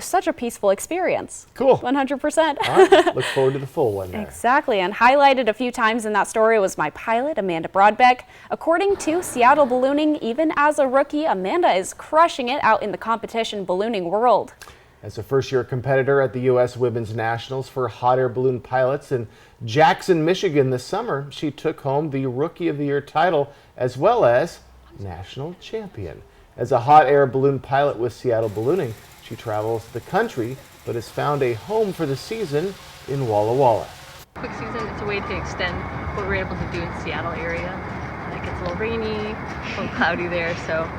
Such a peaceful experience. Cool. 100%. All right. Look forward to the full one there. Exactly, and highlighted a few times in that story was my pilot, Amanda Broadbeck. According to Seattle Ballooning, even as a rookie, Amanda is crushing it out in the competition ballooning world. As a first-year competitor at the U.S. Women's Nationals for hot air balloon pilots in Jackson, Michigan this summer, she took home the Rookie of the Year title as well as National Champion. As a hot air balloon pilot with Seattle Ballooning, she travels the country, but has found a home for the season in Walla Walla. Quick season, it's a way to extend what we're able to do in the Seattle area. It gets a little rainy, a little cloudy there, so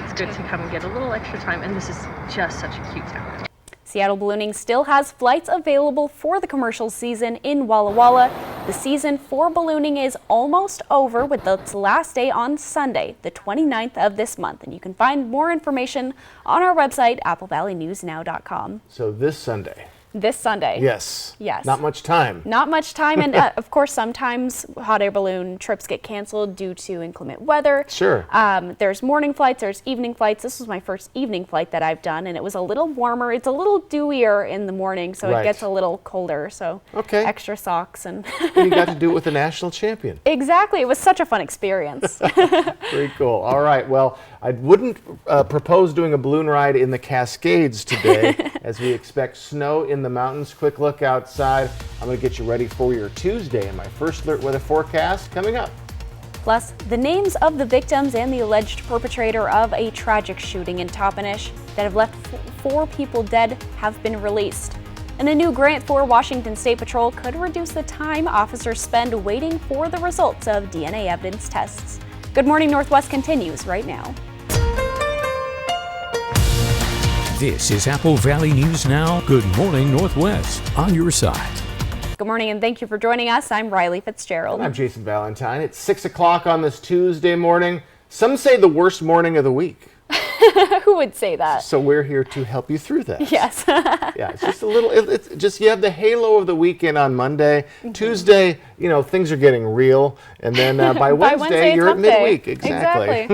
it's good to come and get a little extra time, and this is just such a cute town. Seattle Ballooning still has flights available for the commercial season in Walla Walla. The season for ballooning is almost over with its last day on Sunday, the 29th of this month. And you can find more information on our website, applevalleyNewsNow.com. So this Sunday. This Sunday. Yes. Yes. Not much time. Not much time. And of course, sometimes hot air balloon trips get canceled due to inclement weather. Sure. There's morning flights, there's evening flights. This was my first evening flight that I've done, and it was a little warmer. It's a little dewier in the morning, so Right. it gets a little colder. So Okay. extra socks and And you got to do it with the national champion. Exactly. It was such a fun experience. Very cool. All right. Well, I wouldn't propose doing a balloon ride in the Cascades today as we expect snow in the mountains. Quick look outside. I'm going to get you ready for your Tuesday and my first alert weather forecast coming up. Plus, the names of the victims and the alleged perpetrator of a tragic shooting in Toppenish that have left 4 people dead have been released. And a new grant for Washington State Patrol could reduce the time officers spend waiting for the results of DNA evidence tests. Good Morning Northwest continues right now. This is Apple Valley News Now. Good Morning Northwest, on your side. Good morning and thank you for joining us. I'm Riley Fitzgerald. I'm Jason Valentine. It's 6 o'clock on this Tuesday morning. Some say the worst morning of the week. Who would say that? So we're here to help you through that. Yes. Yeah, it's just a little, it's just, you have the halo of the weekend on Monday. Tuesday, you know, things are getting real. And then by Wednesday, you're at midweek. Exactly.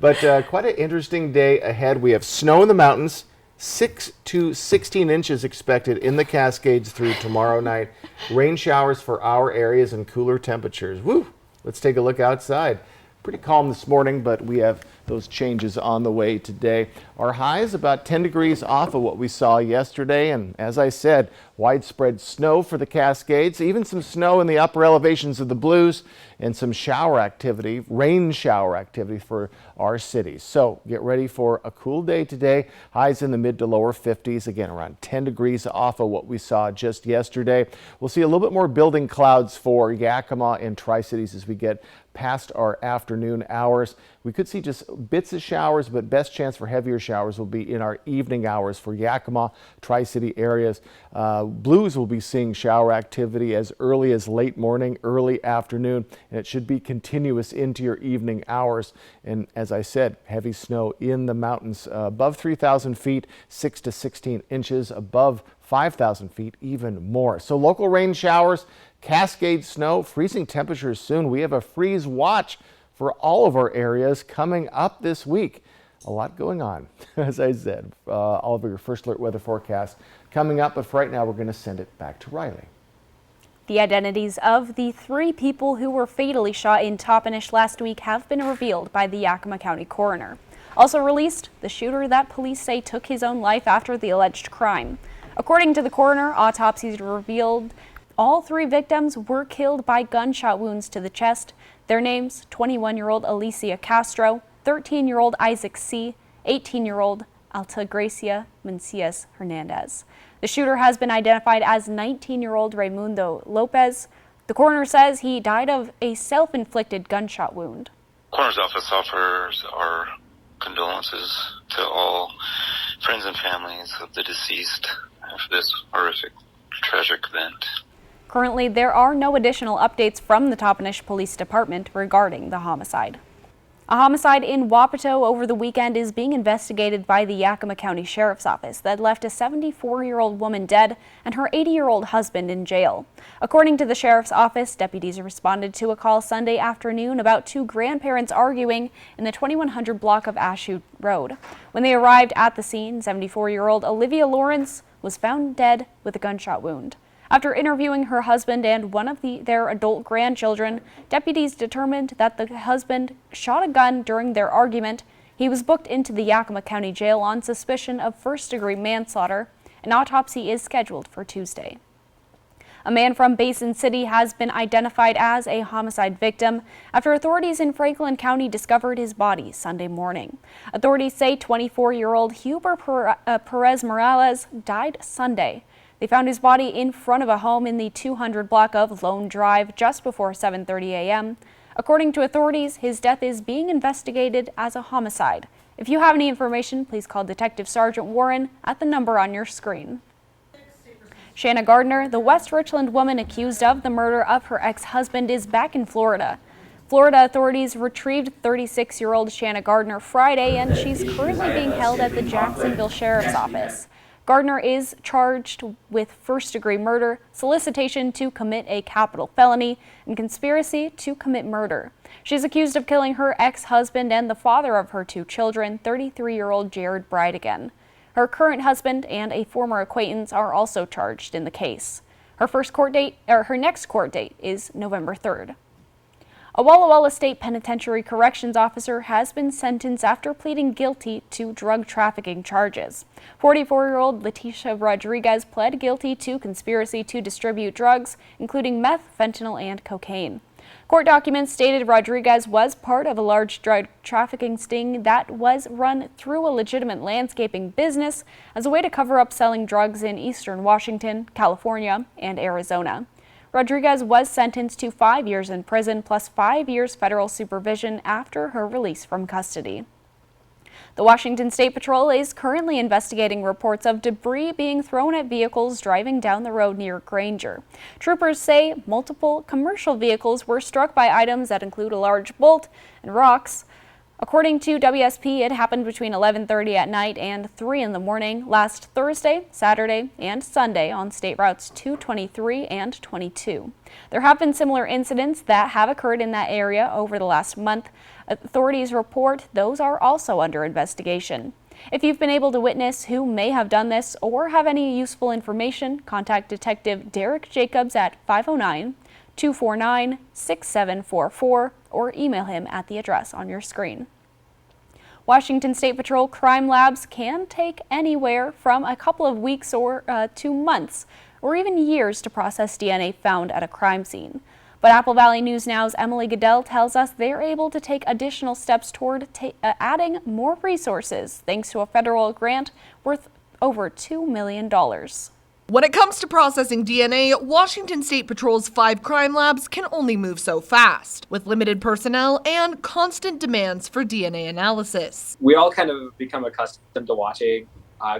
But quite an interesting day ahead. We have snow in the mountains, 6 to 16 inches expected in the Cascades through tomorrow night. Rain showers for our areas and cooler temperatures. Woo! Let's take a look outside. Pretty calm this morning, but we have those changes on the way today. Our high is about 10 degrees off of what we saw yesterday, and as I said, widespread snow for the Cascades, even some snow in the upper elevations of the Blues, and some shower activity, rain shower activity for our cities. So get ready for a cool day today. Highs in the mid to lower 50s, again around 10 degrees off of what we saw just yesterday. We'll see a little bit more building clouds for Yakima and Tri-Cities as we get past our afternoon hours. We could see just bits of showers, but best chance for heavier showers will be in our evening hours for Yakima, Tri-City areas. Blues will be seeing shower activity as early as late morning, early afternoon, and it should be continuous into your evening hours. And as I said, heavy snow in the mountains above 3,000 feet, 6 to 16 inches, above 5,000 feet, even more. So local rain showers, Cascade snow, freezing temperatures soon. We have a freeze watch for all of our areas coming up this week. A lot going on, as I said. All of your first alert weather forecast coming up, but for right now we're going to send it back to Riley. The identities of the 3 people who were fatally shot in Toppenish last week have been revealed by the Yakima County coroner. Also released, the shooter that police say took his own life after the alleged crime. According to the coroner, autopsies revealed all 3 victims were killed by gunshot wounds to the chest. Their names, 21-year-old Alicia Castro, 13-year-old Isaac C., 18-year-old Altagracia Mencias Hernandez. The shooter has been identified as 19-year-old Raimundo Lopez. The coroner says he died of a self-inflicted gunshot wound. Coroner's office offers our condolences to all friends and families of the deceased for this horrific, tragic event. Currently, there are no additional updates from the Toppenish Police Department regarding the homicide. A homicide in Wapato over the weekend is being investigated by the Yakima County Sheriff's Office that left a 74-year-old woman dead and her 80-year-old husband in jail. According to the Sheriff's Office, deputies responded to a call Sunday afternoon about two grandparents arguing in the 2100 block of Ashu Road. When they arrived at the scene, 74-year-old Olivia Lawrence was found dead with a gunshot wound. After interviewing her husband and one of their adult grandchildren, deputies determined that the husband shot a gun during their argument. He was booked into the Yakima County Jail on suspicion of first-degree manslaughter. An autopsy is scheduled for Tuesday. A man from Basin City has been identified as a homicide victim after authorities in Franklin County discovered his body Sunday morning. Authorities say 24-year-old Huber Perez Morales died Sunday. They found his body in front of a home in the 200 block of Lone Drive just before 7:30 a.m. According to authorities, his death is being investigated as a homicide. If you have any information, please call Detective Sergeant Warren at the number on your screen. Shanna Gardner, the West Richland woman accused of the murder of her ex-husband, is back in Florida. Florida authorities retrieved 36-year-old Shanna Gardner Friday, and she's currently being held at the Jacksonville Sheriff's Office. Gardner is charged with first-degree murder, solicitation to commit a capital felony, and conspiracy to commit murder. She's accused of killing her ex-husband and the father of her two children, 33-year-old Jared Bridegan. Her current husband and a former acquaintance are also charged in the case. Her next court date is November 3rd. A Walla Walla State Penitentiary corrections officer has been sentenced after pleading guilty to drug trafficking charges. 44-year-old Leticia Rodriguez pled guilty to conspiracy to distribute drugs, including meth, fentanyl, and cocaine. Court documents stated Rodriguez was part of a large drug trafficking sting that was run through a legitimate landscaping business as a way to cover up selling drugs in eastern Washington, California, and Arizona. Rodriguez was sentenced to 5 years in prison plus 5 years federal supervision after her release from custody. The Washington State Patrol is currently investigating reports of debris being thrown at vehicles driving down the road near Granger. Troopers say multiple commercial vehicles were struck by items that include a large bolt and rocks. According to WSP, it happened between 11:30 at night and 3 in the morning last Thursday, Saturday, and Sunday on State Routes 223 and 22. There have been similar incidents that have occurred in that area over the last month. Authorities report those are also under investigation. If you've been able to witness who may have done this or have any useful information, contact Detective Derek Jacobs at 509-249-6744 or email him at the address on your screen. Washington State Patrol crime labs can take anywhere from a couple of weeks or 2 months or even years to process DNA found at a crime scene. But Apple Valley News Now's Emily Goodell tells us they're able to take additional steps toward adding more resources thanks to a federal grant worth over $2 million. When it comes to processing DNA, Washington State Patrol's 5 crime labs can only move so fast, with limited personnel and constant demands for DNA analysis. We all kind of become accustomed to watching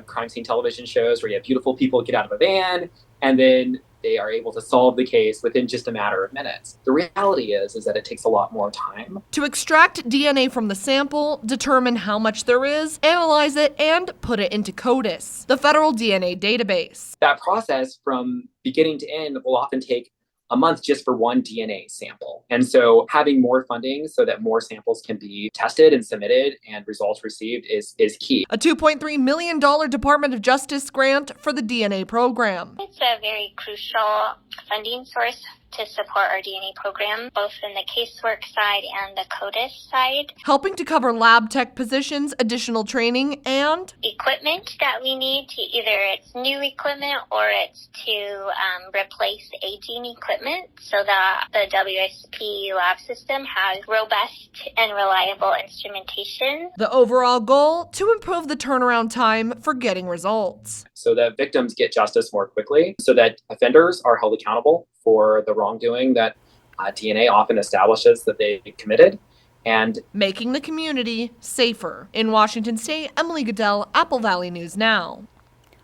crime scene television shows where you have beautiful people get out of a van and then they are able to solve the case within just a matter of minutes. The reality is that it takes a lot more time. To extract DNA from the sample, determine how much there is, analyze it, and put it into CODIS, the federal DNA database. That process from beginning to end will often take a month just for one DNA sample. And so having more funding so that more samples can be tested and submitted and results received is key. A $2.3 million Department of Justice grant for the DNA program. It's a very crucial funding source to support our DNA program, both in the casework side and the CODIS side. Helping to cover lab tech positions, additional training, and equipment that we need to either it's new equipment or it's to replace aging equipment so that the WSP lab system has robust and reliable instrumentation. The overall goal, to improve the turnaround time for getting results. So that victims get justice more quickly, so that offenders are held accountable for the wrongdoing that DNA often establishes that they committed, and making the community safer. In Washington State, Emily Goodell, Apple Valley News Now.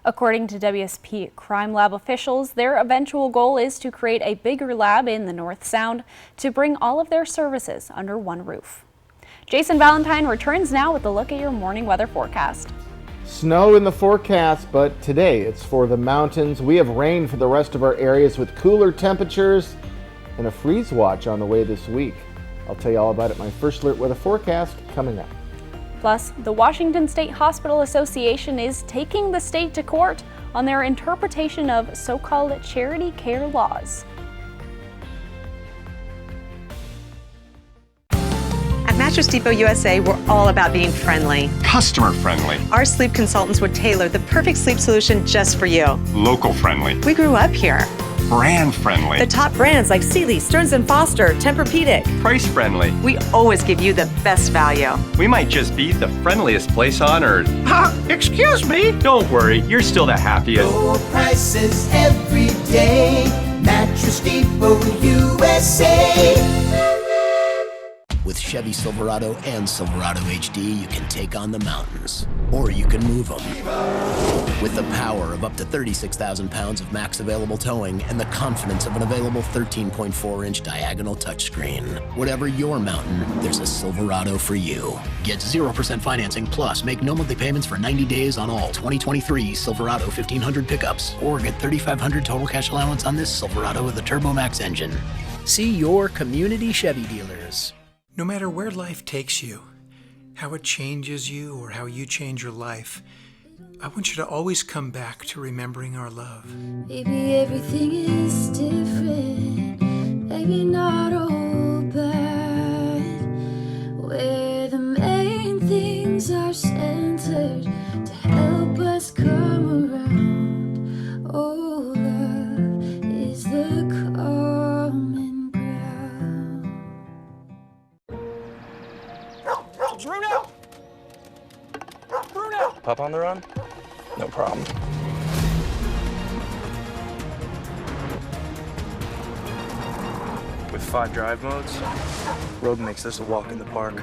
According to WSP crime lab officials, their eventual goal is to create a bigger lab in the North Sound to bring all of their services under one roof. Jason Valentine returns now with a look at your morning weather forecast. Snow in the forecast, but today it's for the mountains. We have rain for the rest of our areas with cooler temperatures and a freeze watch on the way this week. I'll tell you all about it in my First Alert weather forecast coming up. Plus, the Washington State Hospital Association is taking the state to court on their interpretation of so-called charity care laws. At Mattress Depot USA, we're all about being friendly. Customer friendly. Our sleep consultants would tailor the perfect sleep solution just for you. Local friendly. We grew up here. Brand friendly. The top brands like Sealy, Stearns & Foster, Tempur-Pedic. Price friendly. We always give you the best value. We might just be the friendliest place on earth. Excuse me? Don't worry, you're still the happiest. Low prices every day. Mattress Depot USA. With Chevy Silverado and Silverado HD, you can take on the mountains, or you can move them. With the power of up to 36,000 pounds of max available towing and the confidence of an available 13.4-inch diagonal touchscreen. Whatever your mountain, there's a Silverado for you. Get 0% financing plus make no monthly payments for 90 days on all 2023 Silverado 1500 pickups, or get $3,500 total cash allowance on this Silverado with a TurboMax engine. See your community Chevy dealers. No matter where life takes you, how it changes you or how you change your life, I want you to always come back to remembering our love. Maybe everything is different, maybe not all bad, where the main things are centered to help us come around. Oh, love is the common ground. Bruno! Bruno! Pup on the run? No problem. With 5 drive modes, Rogue makes this a walk in the park.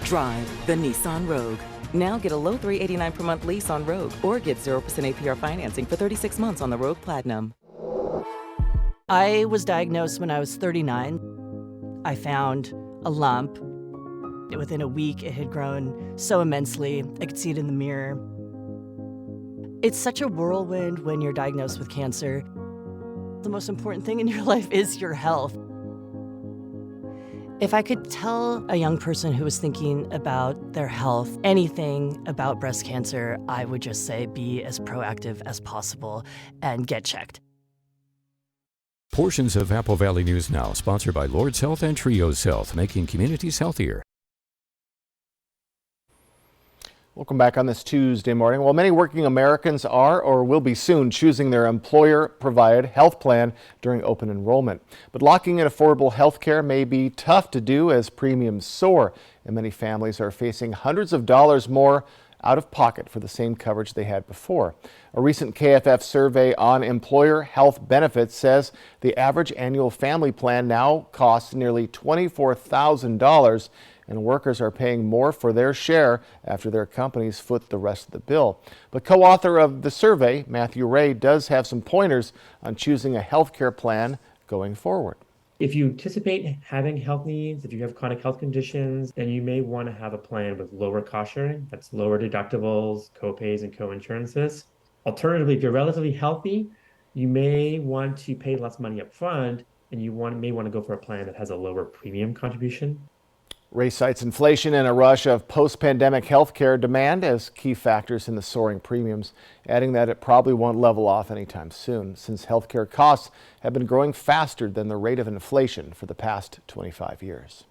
Drive the Nissan Rogue. Now get a low $389 per month lease on Rogue, or get 0% APR financing for 36 months on the Rogue Platinum. I was diagnosed when I was 39. I found a lump. Within a week, it had grown so immensely, I could see it in the mirror. It's such a whirlwind when you're diagnosed with cancer. The most important thing in your life is your health. If I could tell a young person who was thinking about their health anything about breast cancer, I would just say be as proactive as possible and get checked. Portions of Apple Valley News Now, sponsored by Lord's Health and Trios Health, making communities healthier. Welcome back on this Tuesday morning. Well, many working Americans are or will be soon choosing their employer-provided health plan during open enrollment. But locking in affordable health care may be tough to do as premiums soar, and many families are facing hundreds of dollars more out of pocket for the same coverage they had before. A recent KFF survey on employer health benefits says the average annual family plan now costs nearly $24,000, and workers are paying more for their share after their companies foot the rest of the bill. But co-author of the survey, Matthew Ray, does have some pointers on choosing a health care plan going forward. If you anticipate having health needs, if you have chronic health conditions, then you may want to have a plan with lower cost sharing. That's lower deductibles, co-pays, and co-insurances. Alternatively, if you're relatively healthy, you may want to pay less money up front, and you may want to go for a plan that has a lower premium contribution. Ray cites inflation and a rush of post-pandemic health care demand as key factors in the soaring premiums, adding that it probably won't level off anytime soon, since health care costs have been growing faster than the rate of inflation for the past 25 years.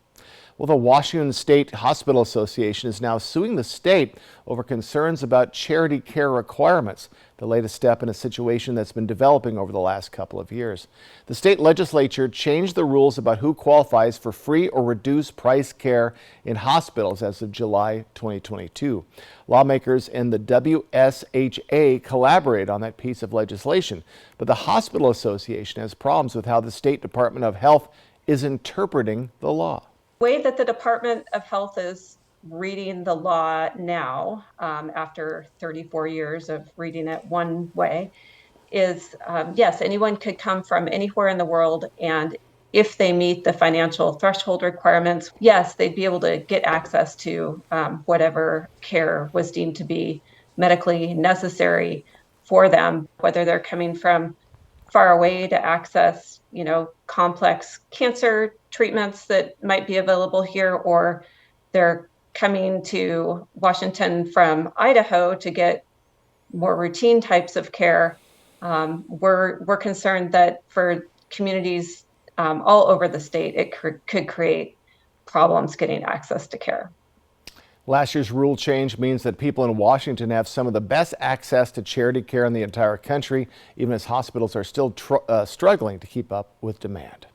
Well, the Washington State Hospital Association is now suing the state over concerns about charity care requirements, the latest step in a situation that's been developing over the last couple of years. The state legislature changed the rules about who qualifies for free or reduced price care in hospitals as of July 2022. Lawmakers and the WSHA collaborate on that piece of legislation, but the Hospital Association has problems with how the State Department of Health is interpreting the law. The way that the Department of Health is reading the law now, after 34 years of reading it one way, is yes, anyone could come from anywhere in the world and if they meet the financial threshold requirements, yes, they'd be able to get access to whatever care was deemed to be medically necessary for them, whether they're coming from far away to access, complex cancer treatments that might be available here, or they're coming to Washington from Idaho to get more routine types of care. We're concerned that for communities all over the state, it could create problems getting access to care. Last year's rule change means that people in Washington have some of the best access to charity care in the entire country, even as hospitals are still struggling to keep up with demand.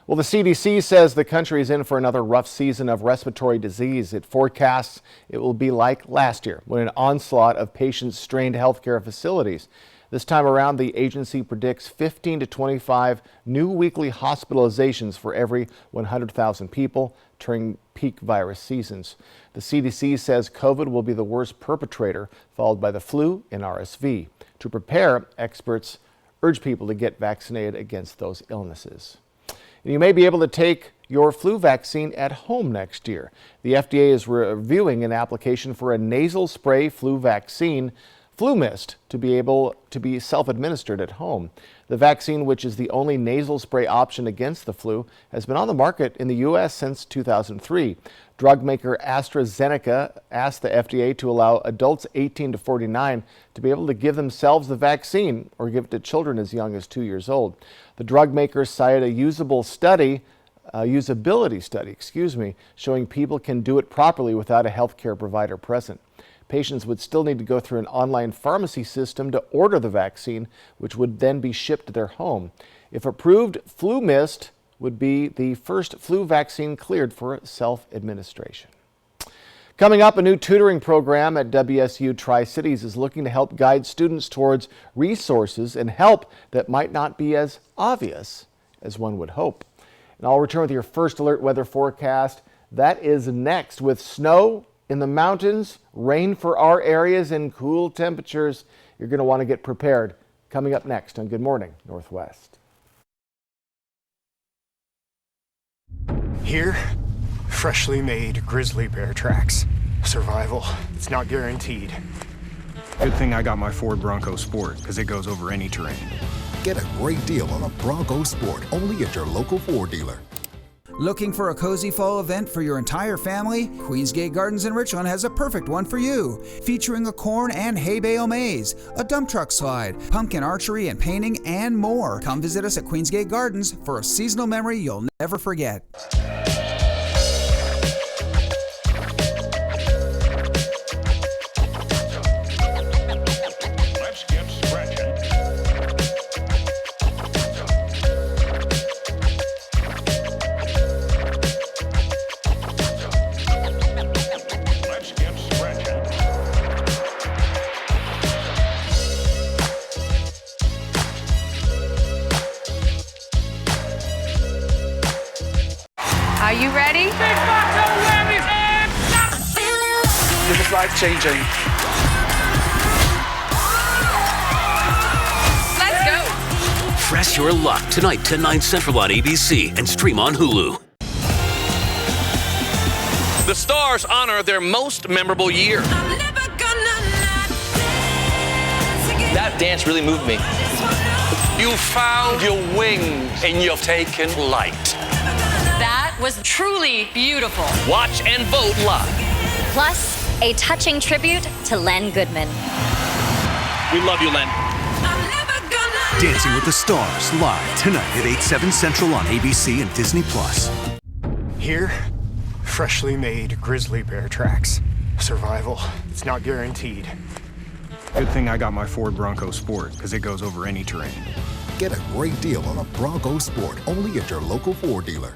Well, the CDC says the country is in for another rough season of respiratory disease. It forecasts it will be like last year, when an onslaught of patients strained healthcare facilities. This time around, the agency predicts 15 to 25 new weekly hospitalizations for every 100,000 people during peak virus seasons. The CDC says COVID will be the worst perpetrator, followed by the flu and RSV. To prepare, experts urge people to get vaccinated against those illnesses. And you may be able to take your flu vaccine at home next year. The FDA is reviewing an application for a nasal spray flu vaccine, FluMist, to be able to be self-administered at home. The vaccine, which is the only nasal spray option against the flu, has been on the market in the U.S. since 2003. Drug maker AstraZeneca asked the FDA to allow adults 18 to 49 to be able to give themselves the vaccine or give it to children as young as 2 years old. The drug maker cited a usability study, showing people can do it properly without a healthcare provider present. Patients would still need to go through an online pharmacy system to order the vaccine, which would then be shipped to their home. If approved, FluMist would be the first flu vaccine cleared for self-administration. Coming up, a new tutoring program at WSU Tri-Cities is looking to help guide students towards resources and help that might not be as obvious as one would hope. And I'll return with your first alert weather forecast. That is next, with snow in the mountains, rain for our areas, and cool temperatures. You're going to want to get prepared. Coming up next on Good Morning Northwest. Here, freshly made grizzly bear tracks. Survival, it's not guaranteed. Good thing I got my Ford Bronco Sport, because it goes over any terrain. Get a great deal on a Bronco Sport, only at your local Ford dealer. Looking for a cozy fall event for your entire family? Queensgate Gardens in Richland has a perfect one for you. Featuring a corn and hay bale maze, a dump truck slide, pumpkin archery and painting, and more. Come visit us at Queensgate Gardens for a seasonal memory you'll never forget. Are you ready? This is life-changing. Let's go. Press your luck tonight, 10, 9 Central on ABC and stream on Hulu. The Stars honor their most memorable year. That dance really moved me. You found your wings and you've taken flight. That was truly beautiful. Watch and vote live. Plus, a touching tribute to Len Goodman. We love you, Len. Dancing with the Stars, live tonight at 8, 7 Central on ABC and Disney+. Here, freshly made grizzly bear tracks. Survival, it's not guaranteed. Good thing I got my Ford Bronco Sport, because it goes over any terrain. Get a great deal on a Bronco Sport, only at your local Ford dealer.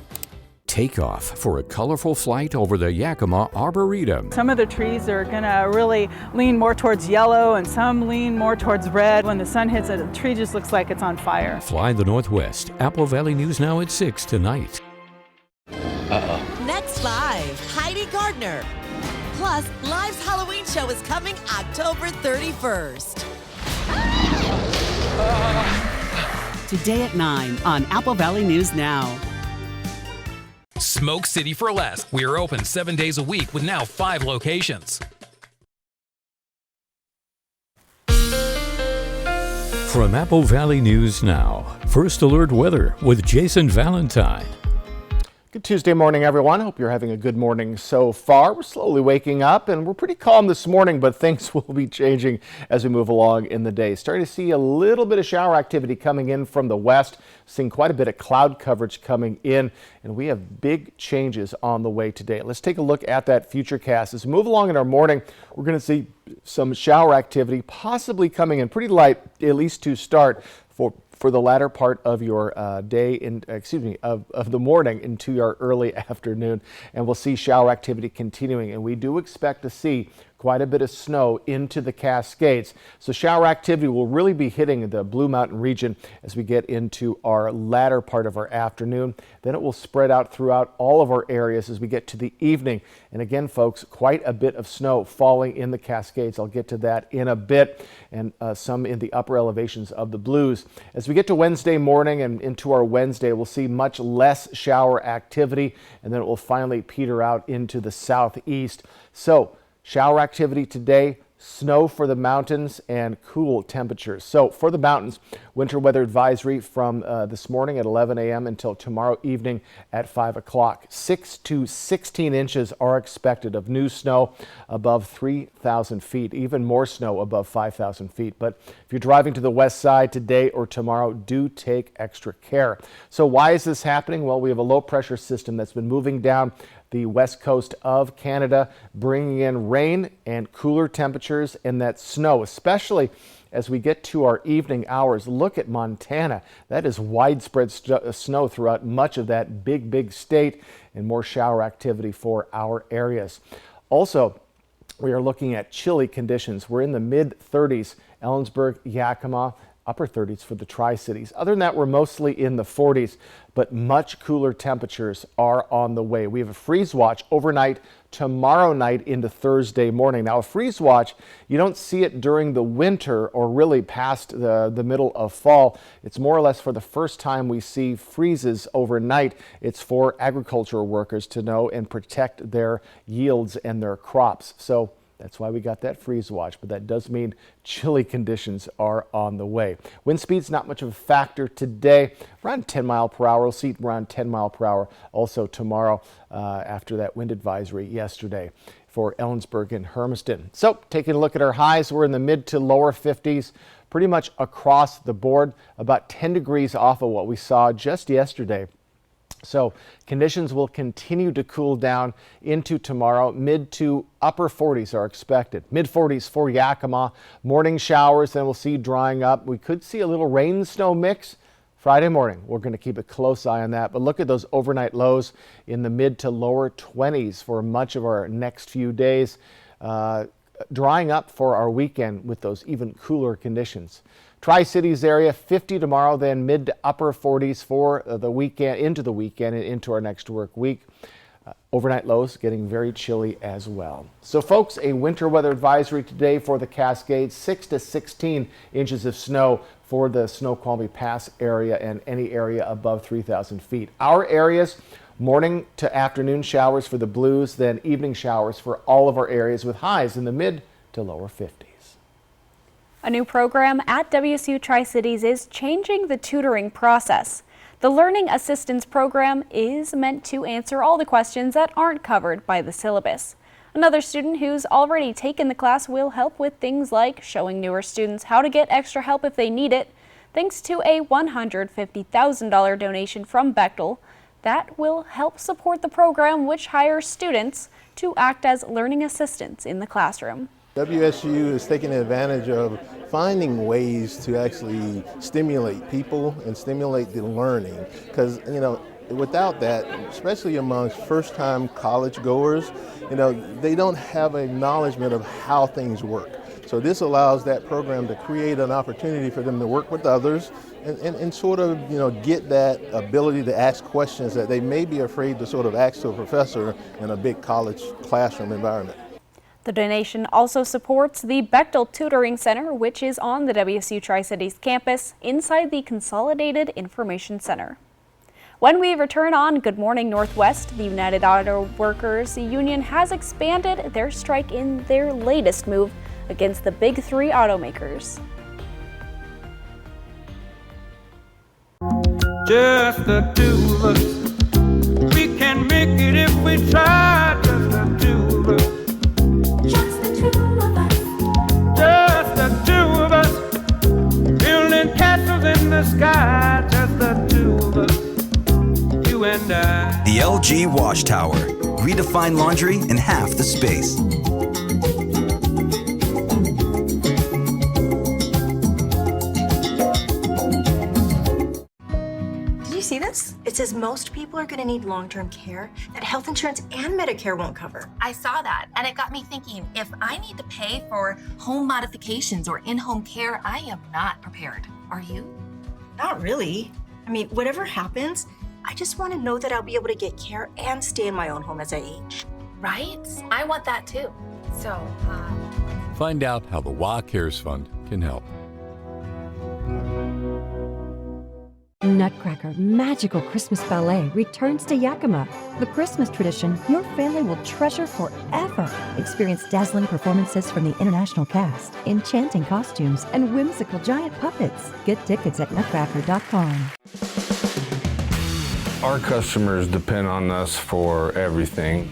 Take off for a colorful flight over the Yakima Arboretum. Some of the trees are going to really lean more towards yellow and some lean more towards red. When the sun hits it, the tree just looks like it's on fire. Fly the Northwest. Apple Valley News Now at 6 tonight. Next live, Heidi Gardner. Plus, Live's Halloween show is coming October 31st. Today at 9 on Apple Valley News Now. Smoke City for Less. We are open 7 days a week with now 5 locations. From Apple Valley News Now, First Alert Weather with Jason Valentine. Good Tuesday morning, everyone. Hope you're having a good morning so far. We're slowly waking up and we're pretty calm this morning, but things will be changing as we move along in the day. Starting to see a little bit of shower activity coming in from the west, seeing quite a bit of cloud coverage coming in, and we have big changes on the way today. Let's take a look at that futurecast. As we move along in our morning, we're going to see some shower activity possibly coming in pretty light, at least to start for the latter part of your day, of the morning into your early afternoon. And we'll see shower activity continuing. And we do expect to see quite a bit of snow into the Cascades. So shower activity will really be hitting the Blue Mountain region as we get into our latter part of our afternoon. Then it will spread out throughout all of our areas as we get to the evening. And again, folks, quite a bit of snow falling in the Cascades. I'll get to that in a bit, and some in the upper elevations of the Blues. As we get to Wednesday morning and into our Wednesday, we'll see much less shower activity, and then it will finally peter out into the southeast. So shower activity today, snow for the mountains, and cool temperatures. So for the mountains, winter weather advisory from this morning at 11 a.m. until tomorrow evening at 5 o'clock. 6 to 16 inches are expected of new snow above 3,000 feet, even more snow above 5,000 feet. But if you're driving to the west side today or tomorrow, do take extra care. So why is this happening? Well, we have a low pressure system that's been moving down the west coast of Canada, bringing in rain and cooler temperatures and that snow, especially as we get to our evening hours. Look at Montana. That is widespread snow throughout much of that big state, and more shower activity for our areas. Also, we are looking at chilly conditions. We're in the mid-30s, Ellensburg, Yakima, upper 30s for the Tri-Cities. Other than that, we're mostly in the 40s, but much cooler temperatures are on the way. We have a freeze watch overnight tomorrow night into Thursday morning. Now, a freeze watch, you don't see it during the winter or really past the middle of fall. It's more or less for the first time we see freezes overnight. It's for agricultural workers to know and protect their yields and their crops. So that's why we got that freeze watch, but that does mean chilly conditions are on the way. Wind speed's not much of a factor today, around 10 mile per hour. We'll see around 10 mile per hour also tomorrow after that wind advisory yesterday for Ellensburg and Hermiston. So taking a look at our highs, we're in the mid to lower 50s pretty much across the board, about 10 degrees off of what we saw just yesterday. So conditions will continue to cool down into tomorrow. Mid to upper 40s are expected. Mid 40s for Yakima. Morning showers, then we'll see drying up. We could see a little rain snow mix Friday morning. We're going to keep a close eye on that. But look at those overnight lows in the mid to lower 20s for much of our next few days. Drying up for our weekend with those even cooler conditions. Tri-Cities area, 50 tomorrow, then mid to upper 40s for the weekend, into the weekend and into our next work week. Overnight lows getting very chilly as well. So folks, a winter weather advisory today for the Cascades, 6 to 16 inches of snow for the Snoqualmie Pass area and any area above 3,000 feet. Our areas, morning to afternoon showers for the Blues, then evening showers for all of our areas with highs in the mid to lower 50s. A new program at WSU Tri-Cities is changing the tutoring process. The Learning Assistance Program is meant to answer all the questions that aren't covered by the syllabus. Another student who's already taken the class will help with things like showing newer students how to get extra help if they need it, thanks to a $150,000 donation from Bechtel that will help support the program, which hires students to act as learning assistants in the classroom. WSU is taking advantage of finding ways to actually stimulate people and stimulate the learning, because without that, especially amongst first-time college goers, they don't have a acknowledgement of how things work. So this allows that program to create an opportunity for them to work with others and sort of get that ability to ask questions that they may be afraid to sort of ask to a professor in a big college classroom environment. The donation also supports the Bechtel Tutoring Center, which is on the WSU Tri-Cities campus inside the Consolidated Information Center. When we return on Good Morning Northwest, the United Auto Workers Union has expanded their strike in their latest move against the big three automakers. Just the two of us. We can make it if we try. Just the two of us. Just the two of us. Just the two of us. Building castles in the sky. Just the two of us. You and I. The LG Wash Tower. Redefine laundry in half the space. See this? It says most people are going to need long-term care that health insurance and Medicare won't cover. I saw that, and it got me thinking, if I need to pay for home modifications or in-home care, I am not prepared. Are you? Not really. I mean, whatever happens, I just want to know that I'll be able to get care and stay in my own home as I age. Right? I want that too. So, Find out how the WA Cares Fund can help. Nutcracker Magical Christmas Ballet returns to Yakima. The Christmas tradition your family will treasure forever. Experience dazzling performances from the international cast, enchanting costumes, and whimsical giant puppets. Get tickets at nutcracker.com. Our customers depend on us for everything.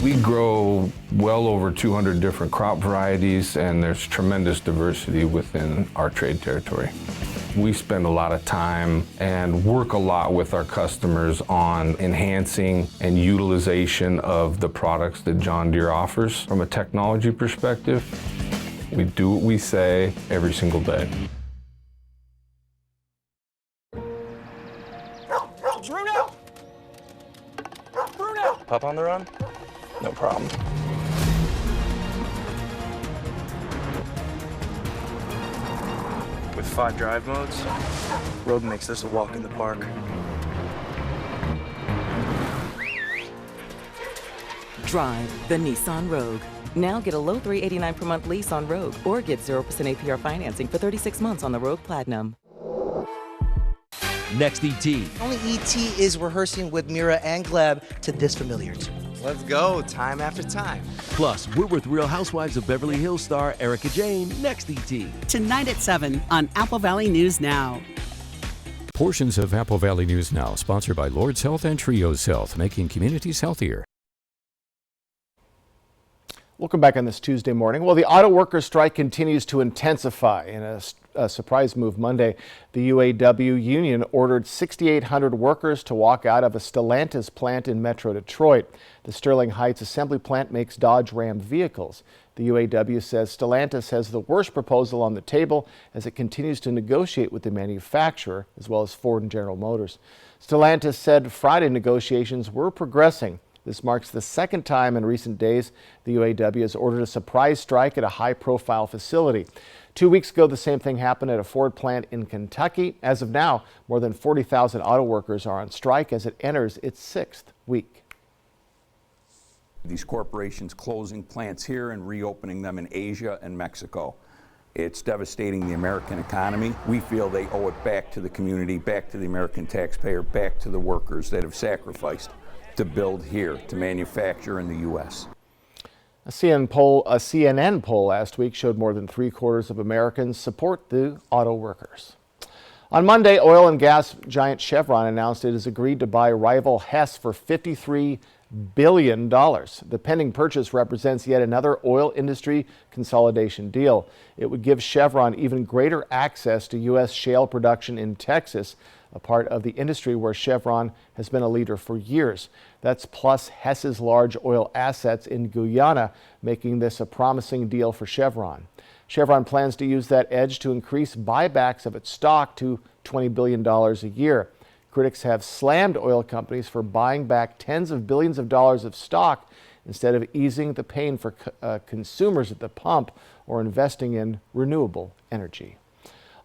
We grow well over 200 different crop varieties, and there's tremendous diversity within our trade territory. We spend a lot of time and work a lot with our customers on enhancing and utilization of the products that John Deere offers. From a technology perspective, we do what we say every single day. Bruno! Bruno! Pup on the run? No problem. With 5 drive modes, Rogue makes this a walk in the park. Drive the Nissan Rogue. Now get a low $389 per month lease on Rogue or get 0% APR financing for 36 months on the Rogue Platinum. Next ET. Only ET is rehearsing with Mira and Gleb to this familiar tune. Let's go, time after time. Plus, we're with Real Housewives of Beverly Hills star Erica Jane. Next ET. Tonight at 7 on Apple Valley News Now. Portions of Apple Valley News Now, sponsored by Lord's Health and Trios Health, making communities healthier. Welcome back on this Tuesday morning. Well, the auto workers' strike continues to intensify. In a surprise move Monday, the UAW union ordered 6,800 workers to walk out of a Stellantis plant in Metro Detroit. The Sterling Heights assembly plant makes Dodge Ram vehicles. The UAW says Stellantis has the worst proposal on the table as it continues to negotiate with the manufacturer, as well as Ford and General Motors. Stellantis said Friday negotiations were progressing. This marks the second time in recent days the UAW has ordered a surprise strike at a high-profile facility. 2 weeks ago, the same thing happened at a Ford plant in Kentucky. As of now, more than 40,000 auto workers are on strike as it enters its 6th week. These corporations closing plants here and reopening them in Asia and Mexico. It's devastating the American economy. We feel they owe it back to the community, back to the American taxpayer, back to the workers that have sacrificed to build here, to manufacture in the U.S. A CNN poll last week showed more than 3/4 of Americans support the auto workers. On Monday, oil and gas giant Chevron announced it has agreed to buy rival Hess for $53 billion. The pending purchase represents yet another oil industry consolidation deal. It would give Chevron even greater access to U.S. shale production in Texas, a part of the industry where Chevron has been a leader for years. That's plus Hess's large oil assets in Guyana, making this a promising deal for Chevron. Chevron plans to use that edge to increase buybacks of its stock to $20 billion a year. Critics have slammed oil companies for buying back tens of billions of dollars of stock instead of easing the pain for consumers at the pump or investing in renewable energy.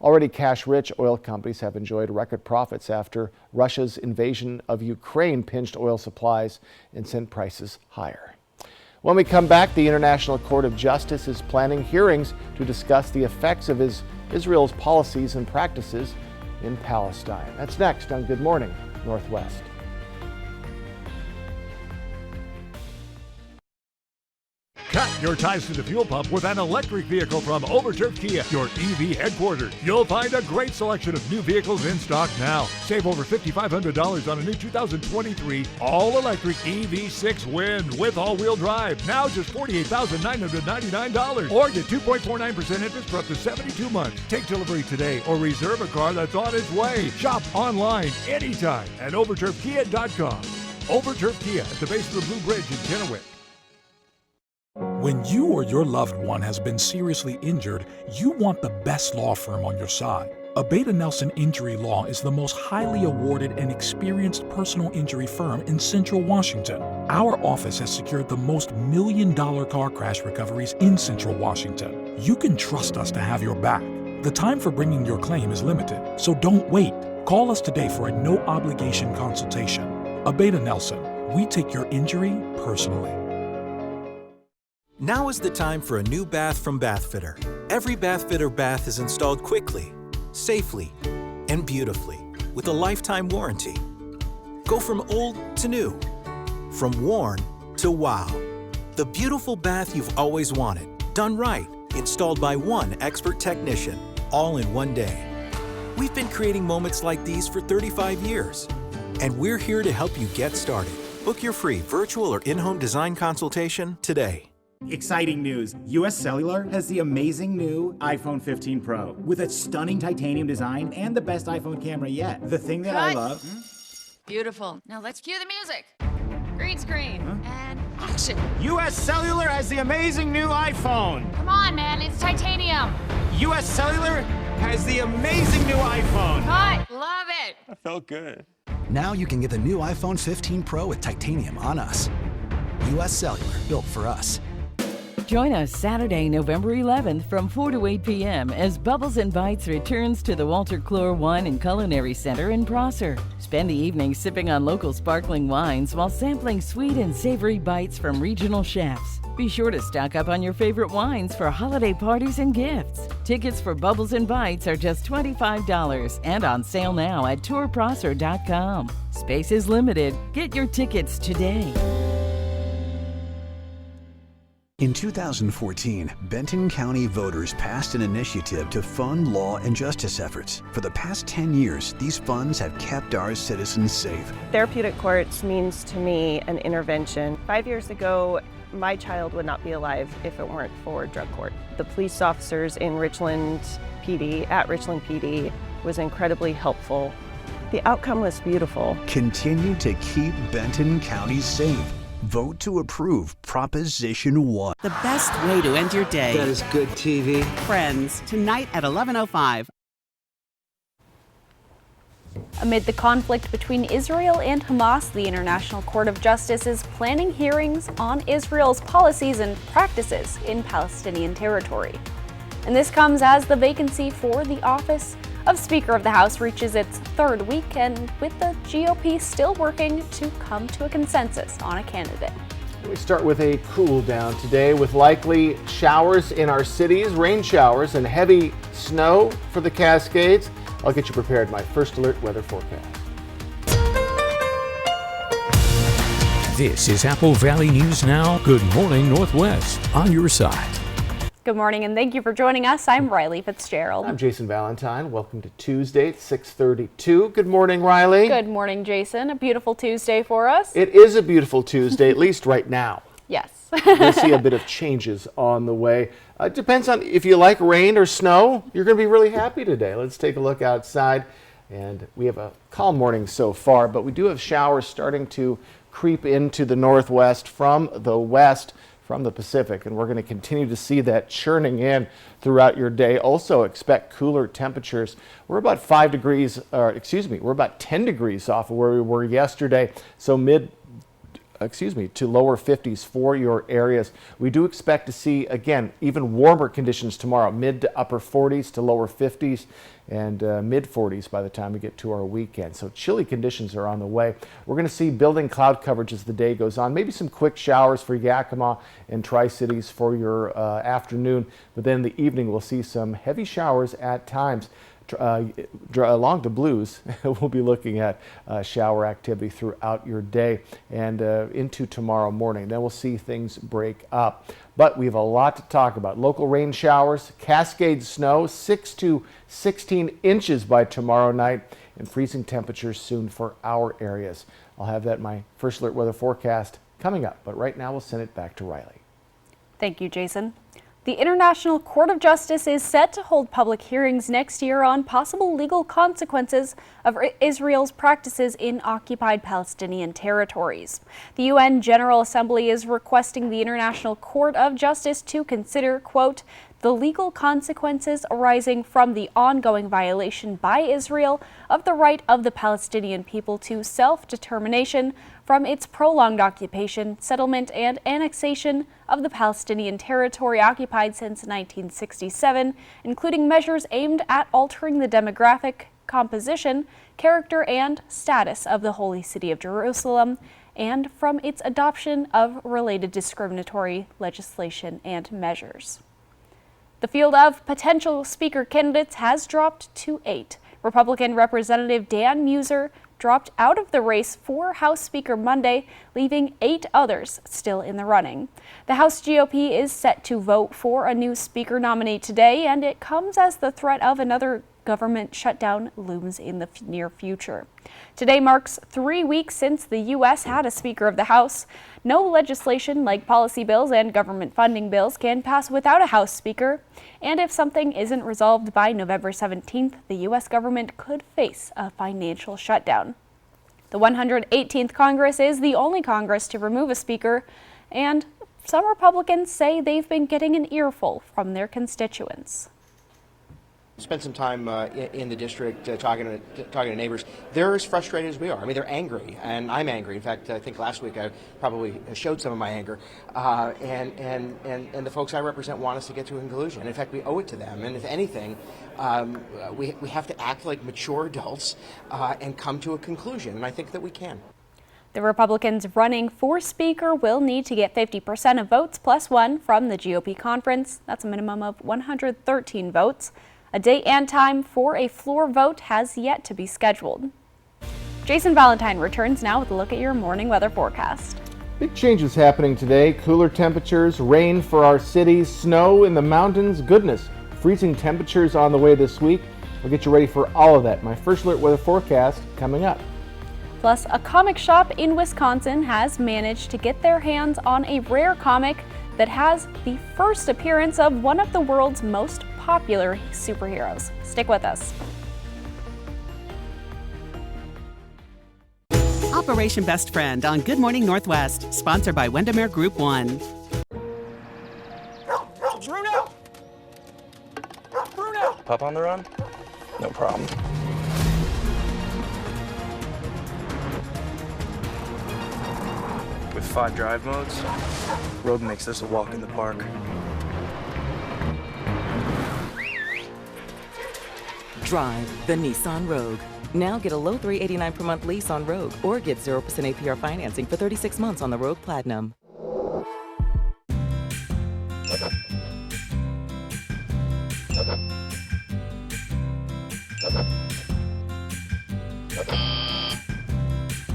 Already cash-rich oil companies have enjoyed record profits after Russia's invasion of Ukraine pinched oil supplies and sent prices higher. When we come back, the International Court of Justice is planning hearings to discuss the effects of Israel's policies and practices in Palestine. That's next on Good Morning Northwest. Cut your ties to the fuel pump with an electric vehicle from Overturf Kia, your EV headquarters. You'll find a great selection of new vehicles in stock now. Save over $5,500 on a new 2023 all-electric EV6 Win with all-wheel drive. Now just $48,999. Or get 2.49% interest for up to 72 months. Take delivery today or reserve a car that's on its way. Shop online anytime at overturfkia.com. Overturf Kia at the base of the Blue Bridge in Kennewick. When you or your loved one has been seriously injured, you want the best law firm on your side. Abeta Nelson Injury Law is the most highly awarded and experienced personal injury firm in Central Washington. Our office has secured the most million-dollar car crash recoveries in Central Washington. You can trust us to have your back. The time for bringing your claim is limited, so don't wait. Call us today for a no-obligation consultation. Abeta Nelson, we take your injury personally. Now is the time for a new bath from Bathfitter. Every Bathfitter bath is installed quickly, safely, and beautifully with a lifetime warranty. Go from old to new, from worn to wow. The beautiful bath you've always wanted, done right, installed by one expert technician, all in one day. We've been creating moments like these for 35 years, and we're here to help you get started. Book your free virtual or in-home design consultation today. Exciting news! US Cellular has the amazing new iPhone 15 Pro with its stunning titanium design and the best iPhone camera yet. The thing that I love... Beautiful. Now let's cue the music. Green screen and action. US Cellular has the amazing new iPhone. Come on, man, it's titanium. US Cellular has the amazing new iPhone. Cut. Love it. That felt good. Now you can get the new iPhone 15 Pro with titanium on us. US Cellular, built for us. Join us Saturday, November 11th from 4 to 8 p.m. as Bubbles and Bites returns to the Walter Clore Wine and Culinary Center in Prosser. Spend the evening sipping on local sparkling wines while sampling sweet and savory bites from regional chefs. Be sure to stock up on your favorite wines for holiday parties and gifts. Tickets for Bubbles and Bites are just $25 and on sale now at tourprosser.com. Space is limited. Get your tickets today. In 2014, Benton County voters passed an initiative to fund law and justice efforts. For the past 10 years, these funds have kept our citizens safe. Therapeutic courts means to me an intervention. 5 years ago, my child would not be alive if it weren't for drug court. The police officers in Richland PD, was incredibly helpful. The outcome was beautiful. Continue to keep Benton County safe. Vote to approve Proposition 1. The best way to end your day. That is good TV. Friends, tonight at 11:05. Amid the conflict between Israel and Hamas, the International Court of Justice is planning hearings on Israel's policies and practices in Palestinian territory. And this comes as the vacancy for the office of Speaker of the House reaches its third week, and with the GOP still working to come to a consensus on a candidate. We start with a cool down today with likely showers in our cities, rain showers and heavy snow for the Cascades. I'll get you prepared. My first alert weather forecast. This is Apple Valley News Now. Good morning, Northwest. On your side. Good morning and thank you for joining us. I'm Riley Fitzgerald. I'm Jason Valentine. Welcome to Tuesday, 6:32. Good morning, Riley. Good morning, Jason. A beautiful Tuesday for us. It is a beautiful Tuesday, at least right now. Yes. We'll see a bit of changes on the way. It depends on if you like rain or snow. You're going to be really happy today. Let's take a look outside. And we have a calm morning so far, but we do have showers starting to creep into the northwest from the west, from the Pacific, and we're going to continue to see that churning in throughout your day. Also expect cooler temperatures. We're about 10 degrees off of where we were yesterday, so to lower 50s for your areas. We do expect to see, again, even warmer conditions tomorrow, mid to upper 40s to lower 50s and mid 40s by the time we get to our weekend. So chilly conditions are on the way. We're going to see building cloud coverage as the day goes on. Maybe some quick showers for Yakima and Tri-Cities for your afternoon, but then in the evening we'll see some heavy showers at times. along the blues, we'll be looking at shower activity throughout your day and into tomorrow morning. Then we'll see things break up. But we have a lot to talk about. Local rain showers, Cascade snow, 6 to 16 inches by tomorrow night, and freezing temperatures soon for our areas. I'll have that in my First Alert weather forecast coming up, but right now we'll send it back to Riley. Thank you, Jason. The International Court of Justice is set to hold public hearings next year on possible legal consequences of Israel's practices in occupied Palestinian territories. The UN General Assembly is requesting the International Court of Justice to consider, quote, the legal consequences arising from the ongoing violation by Israel of the right of the Palestinian people to self-determination from its prolonged occupation, settlement, and annexation of the Palestinian territory occupied since 1967, including measures aimed at altering the demographic composition, character, and status of the Holy City of Jerusalem, and from its adoption of related discriminatory legislation and measures. The field of potential speaker candidates has dropped to 8. Republican Representative Dan Muser dropped out of the race for House Speaker Monday, leaving 8 others still in the running. The House GOP is set to vote for a new speaker nominee today, and it comes as the threat of another government shutdown looms in the near future. Today marks 3 weeks since the U.S. had a Speaker of the House. No legislation like policy bills and government funding bills can pass without a House Speaker, and if something isn't resolved by November 17th, the U.S. government could face a financial shutdown. The 118th Congress is the only Congress to remove a Speaker, and some Republicans say they've been getting an earful from their constituents. Spent some time in the district talking to neighbors. They're as frustrated as we are. I mean, they're angry, and I'm angry. In fact, I think last week I probably showed some of my anger. And the folks I represent want us to get to a conclusion. In fact, we owe it to them. And if anything, we have to act like mature adults and come to a conclusion. And I think that we can. The Republicans running for Speaker will need to get 50% of votes plus 1 from the GOP conference. That's a minimum of 113 votes. A date and time for a floor vote has yet to be scheduled. Jason Valentine returns now with a look at your morning weather forecast. Big changes happening today. Cooler temperatures, rain for our cities, snow in the mountains. Goodness, freezing temperatures on the way this week. We'll get you ready for all of that. My First Alert weather forecast coming up. Plus, a comic shop in Wisconsin has managed to get their hands on a rare comic that has the first appearance of one of the world's most popular superheroes. Stick with us. Operation Best Friend on Good Morning Northwest, sponsored by Windermere Group 1. Bruno! Bruno! Pup on the run? No problem. With 5 drive modes, Rogue makes this a walk in the park. Drive the Nissan Rogue. Now get a low $389 per month lease on Rogue or get 0% APR financing for 36 months on the Rogue Platinum.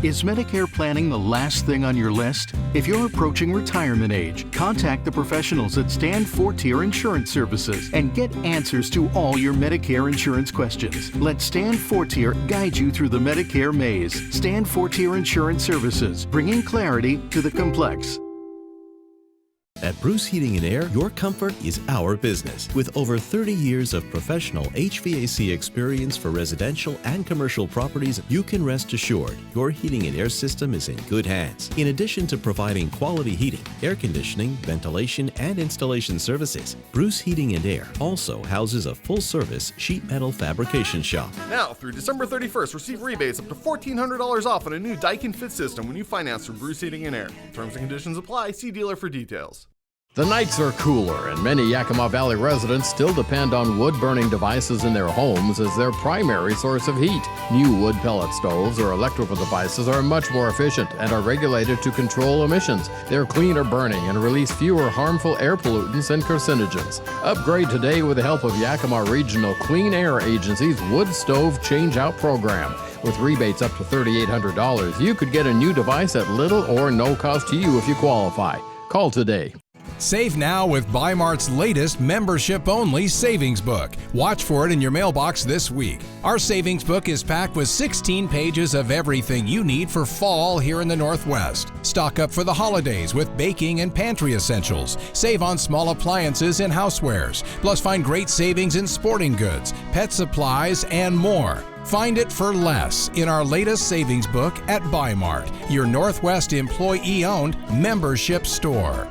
Is Medicare planning the last thing on your list? If you're approaching retirement age, contact the professionals at Stand Fortier Insurance Services and get answers to all your Medicare insurance questions. Let Stand Fortier guide you through the Medicare maze. Stand Fortier Insurance Services, bringing clarity to the complex. At Bruce Heating and Air, your comfort is our business. With over 30 years of professional HVAC experience for residential and commercial properties, you can rest assured your heating and air system is in good hands. In addition to providing quality heating, air conditioning, ventilation, and installation services, Bruce Heating and Air also houses a full-service sheet metal fabrication shop. Now, through December 31st, receive rebates up to $1,400 off on a new Daikin Fit system when you finance from Bruce Heating and Air. Terms and conditions apply. See dealer for details. The nights are cooler, and many Yakima Valley residents still depend on wood-burning devices in their homes as their primary source of heat. New wood pellet stoves or electrical devices are much more efficient and are regulated to control emissions. They're cleaner burning and release fewer harmful air pollutants and carcinogens. Upgrade today with the help of Yakima Regional Clean Air Agency's Wood Stove Change-Out Program. With rebates up to $3,800, you could get a new device at little or no cost to you if you qualify. Call today. Save now with Bi-Mart's latest membership-only savings book. Watch for it in your mailbox this week. Our savings book is packed with 16 pages of everything you need for fall here in the Northwest. Stock up for the holidays with baking and pantry essentials. Save on small appliances and housewares. Plus find great savings in sporting goods, pet supplies, and more. Find it for less in our latest savings book at Bi-Mart, your Northwest employee-owned membership store.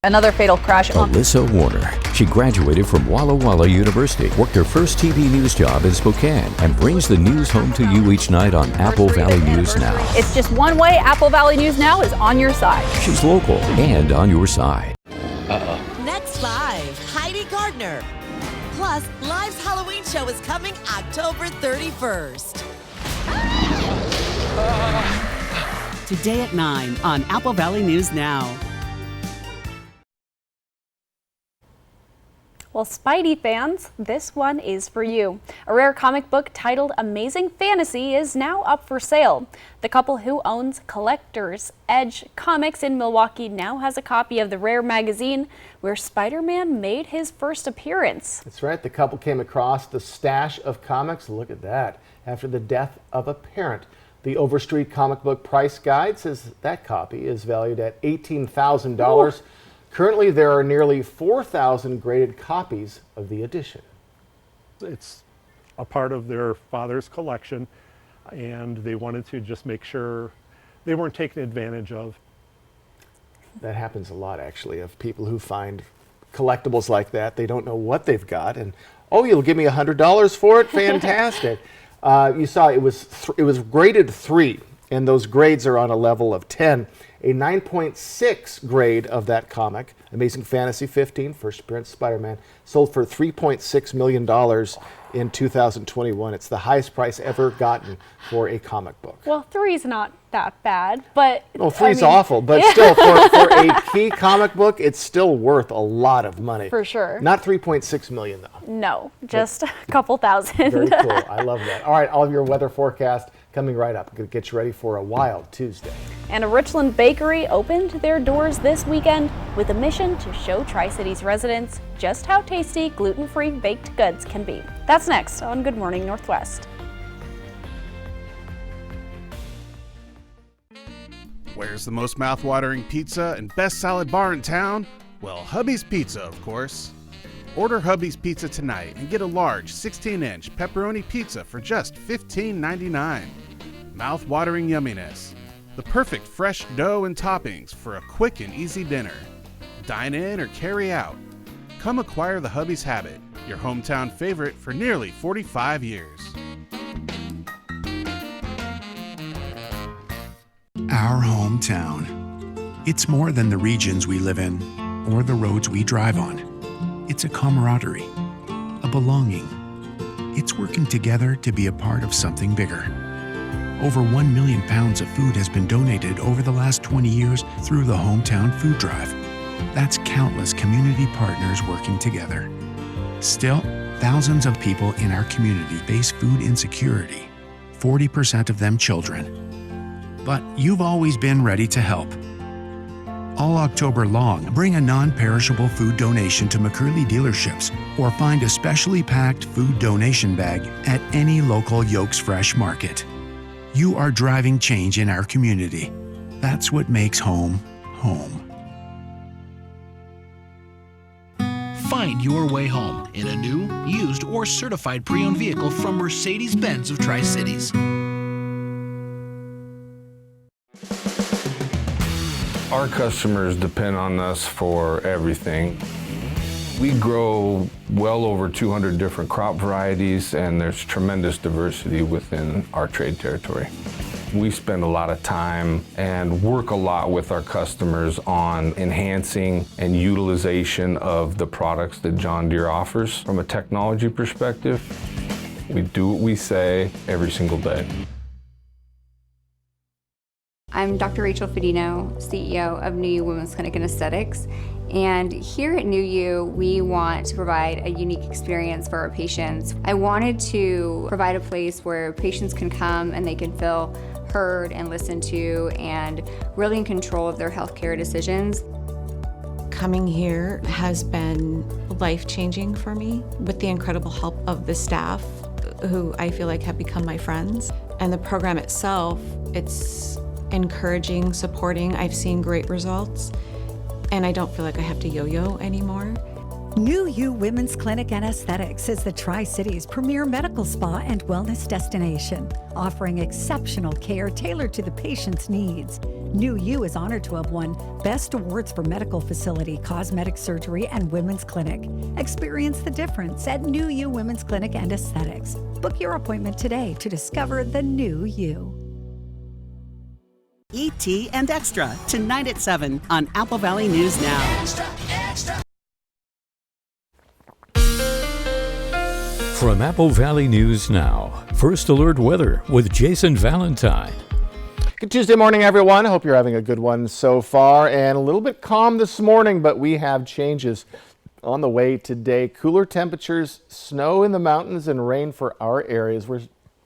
Another fatal crash on Alyssa Warner. She graduated from Walla Walla University, worked her first TV news job in Spokane, and brings the news home to you each night on Apple Valley News Now. It's just one way Apple Valley News Now is on your side. She's local and on your side. Next Live, Heidi Gardner. Plus, Live's Halloween show is coming October 31st. Today at 9 on Apple Valley News Now. Well, Spidey fans, this one is for you. A rare comic book titled Amazing Fantasy is now up for sale. The couple who owns Collector's Edge Comics in Milwaukee now has a copy of the rare magazine where Spider-Man made his first appearance. That's right. The couple came across the stash of comics. Look at that. After the death of a parent. The Overstreet Comic Book Price Guide says that copy is valued at $18,000. Currently, there are nearly 4,000 graded copies of the edition. It's a part of their father's collection, and they wanted to just make sure they weren't taken advantage of. That happens a lot, actually, of people who find collectibles like that. They don't know what they've got, and, oh, you'll give me $100 for it? Fantastic. You saw it was graded 3, and those grades are on a level of 10. A 9.6 grade of that comic, Amazing Fantasy 15, First Appearance Spider-Man, sold for $3.6 million in 2021. It's the highest price ever gotten for a comic book. Well, 3's not that bad, but... Well, 3's awful, but still, for a key comic book, it's still worth a lot of money. For sure. Not $3.6 million, though. No, just a couple thousand. Very cool. I love that. All right, all of your weather forecast coming right up. Going to get you ready for a wild Tuesday. And a Richland bakery opened their doors this weekend with a mission to show Tri-Cities residents just how tasty gluten-free baked goods can be. That's next on Good Morning Northwest. Where's the most mouth-watering pizza and best salad bar in town? Well, Hubby's Pizza, of course. Order Hubby's Pizza tonight and get a large 16-inch pepperoni pizza for just $15.99. Mouth-watering yumminess. The perfect fresh dough and toppings for a quick and easy dinner. Dine in or carry out. Come acquire the Hubby's Habit, your hometown favorite for nearly 45 years. Our hometown. It's more than the regions we live in or the roads we drive on. It's a camaraderie, a belonging. It's working together to be a part of something bigger. Over 1 million pounds of food has been donated over the last 20 years through the Hometown Food Drive. That's countless community partners working together. Still, thousands of people in our community face food insecurity, 40% of them children. But you've always been ready to help. All October long, bring a non-perishable food donation to McCurley dealerships or find a specially packed food donation bag at any local Yolks Fresh market. You are driving change in our community. That's what makes home, home. Find your way home in a new, used, or certified pre-owned vehicle from Mercedes-Benz of Tri-Cities. Our customers depend on us for everything. We grow well over 200 different crop varieties, and there's tremendous diversity within our trade territory. We spend a lot of time and work a lot with our customers on enhancing and utilization of the products that John Deere offers from a technology perspective. We do what we say every single day. I'm Dr. Rachel Fedino, CEO of New You Women's Clinic and Aesthetics. And here at New You, we want to provide a unique experience for our patients. I wanted to provide a place where patients can come and they can feel heard and listened to and really in control of their healthcare decisions. Coming here has been life-changing for me with the incredible help of the staff who I feel like have become my friends. And the program itself, it's encouraging, supporting. I've seen great results, and I don't feel like I have to yo-yo anymore. New You Women's Clinic and Aesthetics is the Tri-Cities premier medical spa and wellness destination, offering exceptional care tailored to the patient's needs. New You is honored to have won Best Awards for Medical Facility, Cosmetic Surgery, and Women's Clinic. Experience the difference at New You Women's Clinic and Aesthetics. Book your appointment today to discover the new you. E.T. and Extra, tonight at 7 on Apple Valley News Now. Extra. From Apple Valley News Now, First Alert Weather with Jason Valentine. Good Tuesday morning, everyone. I hope you're having a good one so far, and a little bit calm this morning, but we have changes on the way today. Cooler temperatures, snow in the mountains, and rain for our areas. We're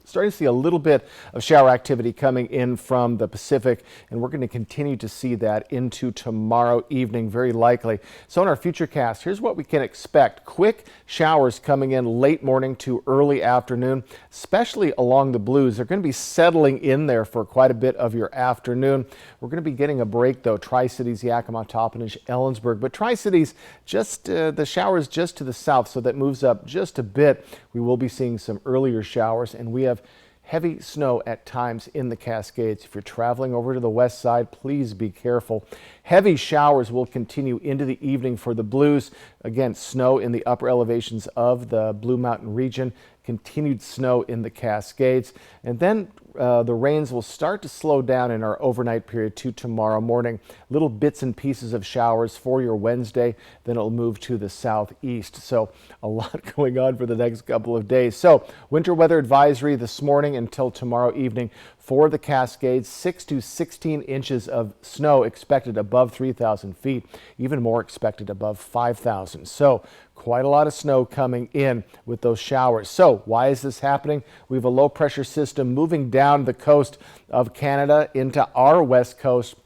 starting to see a little bit of shower activity coming in from the Pacific, and we're going to continue to see that into tomorrow evening, very likely. So in our futurecast, here's what we can expect. Quick showers coming in late morning to early afternoon, especially along the blues. They're going to be settling in there for quite a bit of your afternoon. We're going to be getting a break, though. Tri-Cities, Yakima, Toppenish, Ellensburg. But Tri-Cities, just the showers just to the south, so that moves up just a bit. We will be seeing some earlier showers, and we have heavy snow at times in the Cascades. If you're traveling over to the west side, please be careful. Heavy showers will continue into the evening for the blues. Again, snow in the upper elevations of the Blue Mountain region. Continued snow in the Cascades. And then the rains will start to slow down in our overnight period to tomorrow morning. Little bits and pieces of showers for your Wednesday. Then it'll move to the southeast. So a lot going on for the next couple of days. So winter weather advisory this morning until tomorrow evening for the Cascades. 6 to 16 inches of snow expected above 3,000 feet. Even more expected above 5,000. So quite a lot of snow coming in with those showers. So why is this happening? We have a low pressure system moving down the coast of Canada into our west coast,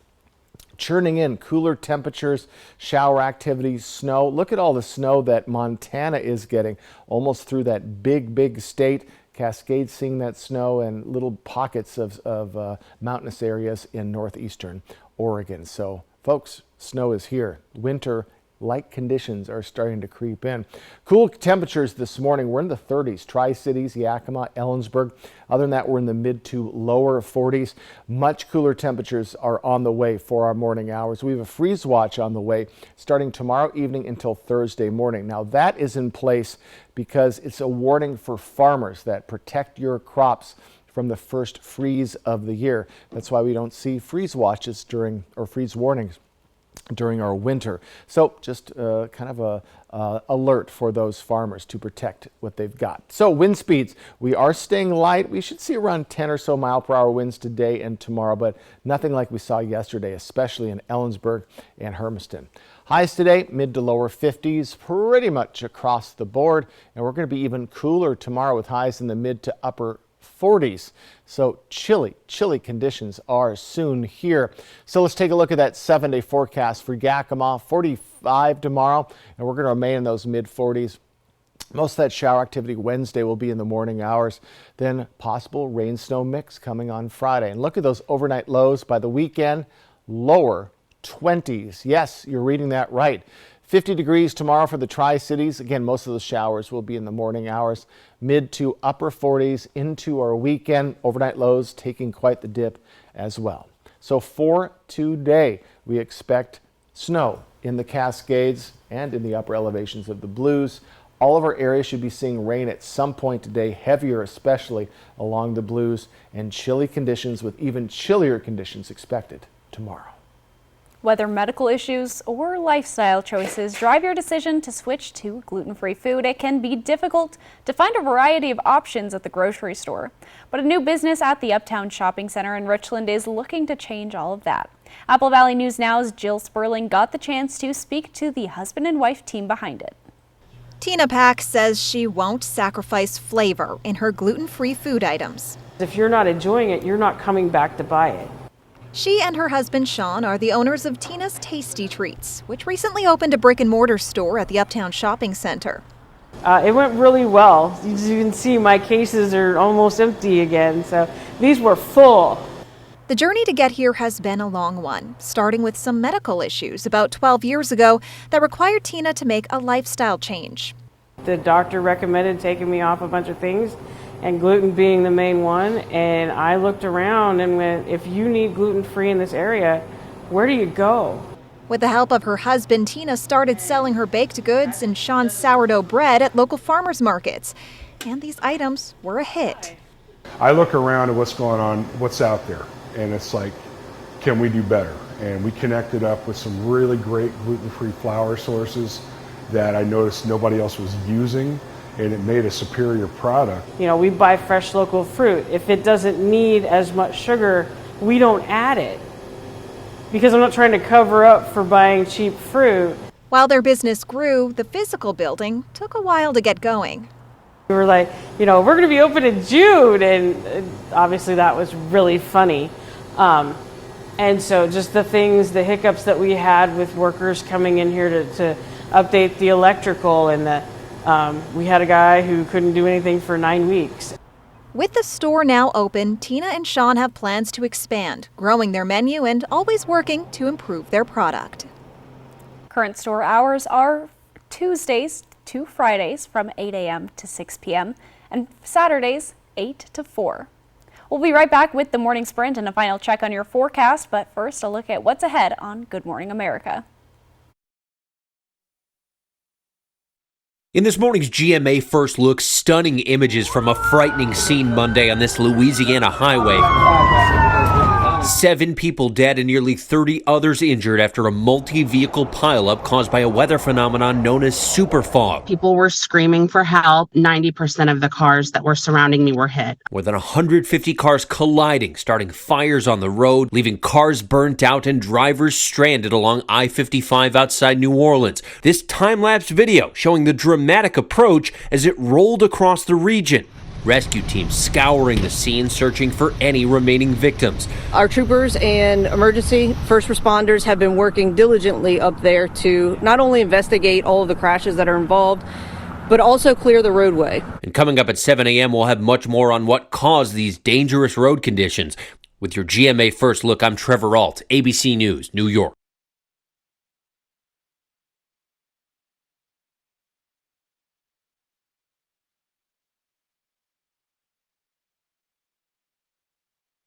churning in cooler temperatures, shower activity, snow. Look at all the snow that Montana is getting, almost through that big state. Cascades seeing that snow, and little pockets of mountainous areas in northeastern Oregon. So folks, snow is here. Winter-like conditions are starting to creep in. Cool temperatures this morning. We're in the 30s. Tri-Cities, Yakima, Ellensburg. Other than that, we're in the mid to lower 40s. Much cooler temperatures are on the way for our morning hours. We have a freeze watch on the way starting tomorrow evening until Thursday morning. Now that is in place because it's a warning for farmers that protect your crops from the first freeze of the year. That's why we don't see freeze watches or freeze warnings during our winter. So just kind of a alert for those farmers to protect what they've got. So wind speeds, we are staying light. We should see around 10 or so mile per hour winds today and tomorrow, but nothing like we saw yesterday, especially in Ellensburg and Hermiston. Highs today, mid to lower 50s, pretty much across the board. And we're going to be even cooler tomorrow with highs in the mid to upper 40s. So chilly conditions are soon here. So let's take a look at that 7-day forecast for Yakima. 45 tomorrow, and we're going to remain in those mid 40s. Most of that shower activity Wednesday will be in the morning hours. Then possible rain snow mix coming on Friday. And look at those overnight lows by the weekend, lower 20s. Yes, you're reading that right. 50 degrees tomorrow for the Tri-Cities. Again, most of the showers will be in the morning hours. Mid to upper 40s into our weekend. Overnight lows taking quite the dip as well. So for today, we expect snow in the Cascades and in the upper elevations of the Blues. All of our areas should be seeing rain at some point today, heavier especially along the Blues, and chilly conditions with even chillier conditions expected tomorrow. Whether medical issues or lifestyle choices drive your decision to switch to gluten-free food, it can be difficult to find a variety of options at the grocery store. But a new business at the Uptown Shopping Center in Richland is looking to change all of that. Apple Valley News Now's Jill Sperling got the chance to speak to the husband and wife team behind it. Tina Pack says she won't sacrifice flavor in her gluten-free food items. If you're not enjoying it, you're not coming back to buy it. She and her husband Sean are the owners of Tina's Tasty Treats, which recently opened a brick-and-mortar store at the Uptown Shopping Center. It went really well. As you can see, my cases are almost empty again, so these were full. The journey to get here has been a long one, starting with some medical issues about 12 years ago that required Tina to make a lifestyle change. The doctor recommended taking me off a bunch of things, and gluten being the main one, and I looked around and went, if you need gluten-free in this area, where do you go? With the help of her husband, Tina started selling her baked goods and Sean's sourdough bread at local farmers markets, and these items were a hit. I look around at what's going on, what's out there, and it's like, can we do better? And we connected up with some really great gluten-free flour sources that I noticed nobody else was using, and it made a superior product. You know, we buy fresh local fruit. If it doesn't need as much sugar, we don't add it. Because I'm not trying to cover up for buying cheap fruit. While their business grew, the physical building took a while to get going. We were like, you know, we're going to be open in June, and obviously that was really funny. And so just the hiccups that we had with workers coming in here to update the electrical, and we had a guy who couldn't do anything for 9 weeks. With the store now open, Tina and Sean have plans to expand, growing their menu and always working to improve their product. Current store hours are Tuesdays to Fridays from 8 a.m. to 6 p.m. and Saturdays 8 to 4. We'll be right back with the morning sprint and a final check on your forecast, but first a look at what's ahead on Good Morning America. In this morning's GMA First Look, stunning images from a frightening scene Monday on this Louisiana highway. 7 people dead and nearly 30 others injured after a multi-vehicle pileup caused by a weather phenomenon known as superfog. People were screaming for help. 90% of the cars that were surrounding me were hit. More than 150 cars colliding, starting fires on the road, leaving cars burnt out and drivers stranded along I-55 outside New Orleans. This time-lapse video showing the dramatic approach as it rolled across the region. Rescue teams scouring the scene, searching for any remaining victims. Our troopers and emergency first responders have been working diligently up there to not only investigate all of the crashes that are involved, but also clear the roadway. And coming up at 7 a.m., we'll have much more on what caused these dangerous road conditions. With your GMA First Look, I'm Trevor Ault, ABC News, New York.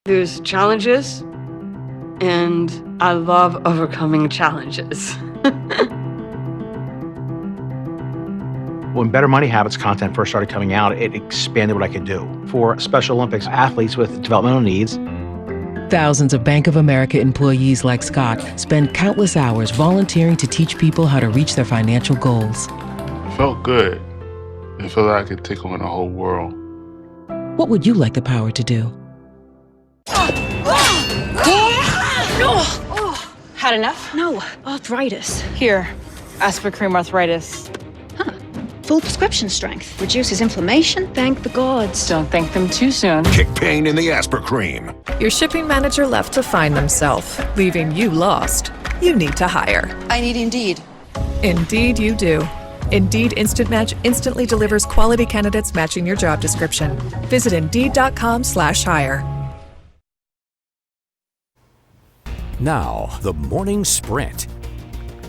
There's challenges, and I love overcoming challenges. When Better Money Habits content first started coming out, it expanded what I could do. For Special Olympics athletes with developmental needs, thousands of Bank of America employees like Scott spend countless hours volunteering to teach people how to reach their financial goals. It felt good. It felt like I could take on the whole world. What would you like the power to do? Had enough? No, arthritis. Here, Aspercream arthritis. Full prescription strength. Reduces inflammation. Thank the gods. Don't thank them too soon. Kick pain in the Aspercream. Your shipping manager left to find themselves, leaving you lost. You need to hire. I need Indeed. Indeed you do. Indeed Instant Match instantly delivers quality candidates matching your job description. Visit Indeed.com/hire. Now, the morning sprint.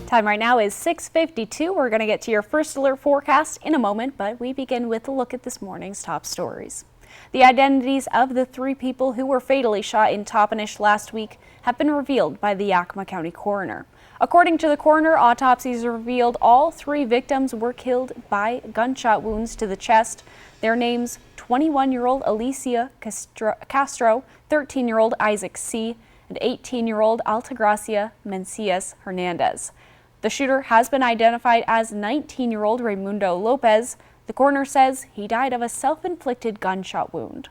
Time right now is 6:52. We're going to get to your first alert forecast in a moment, but we begin with a look at this morning's top stories. The identities of the 3 people who were fatally shot in Toppenish last week have been revealed by the Yakima County coroner. According to the coroner, autopsies revealed all 3 victims were killed by gunshot wounds to the chest. Their names: 21-year-old Alicia Castro, 13-year-old Isaac C., and 18-year-old Altagracia Mencias Hernandez. The shooter has been identified as 19-year-old Raimundo Lopez. The coroner says he died of a self-inflicted gunshot wound.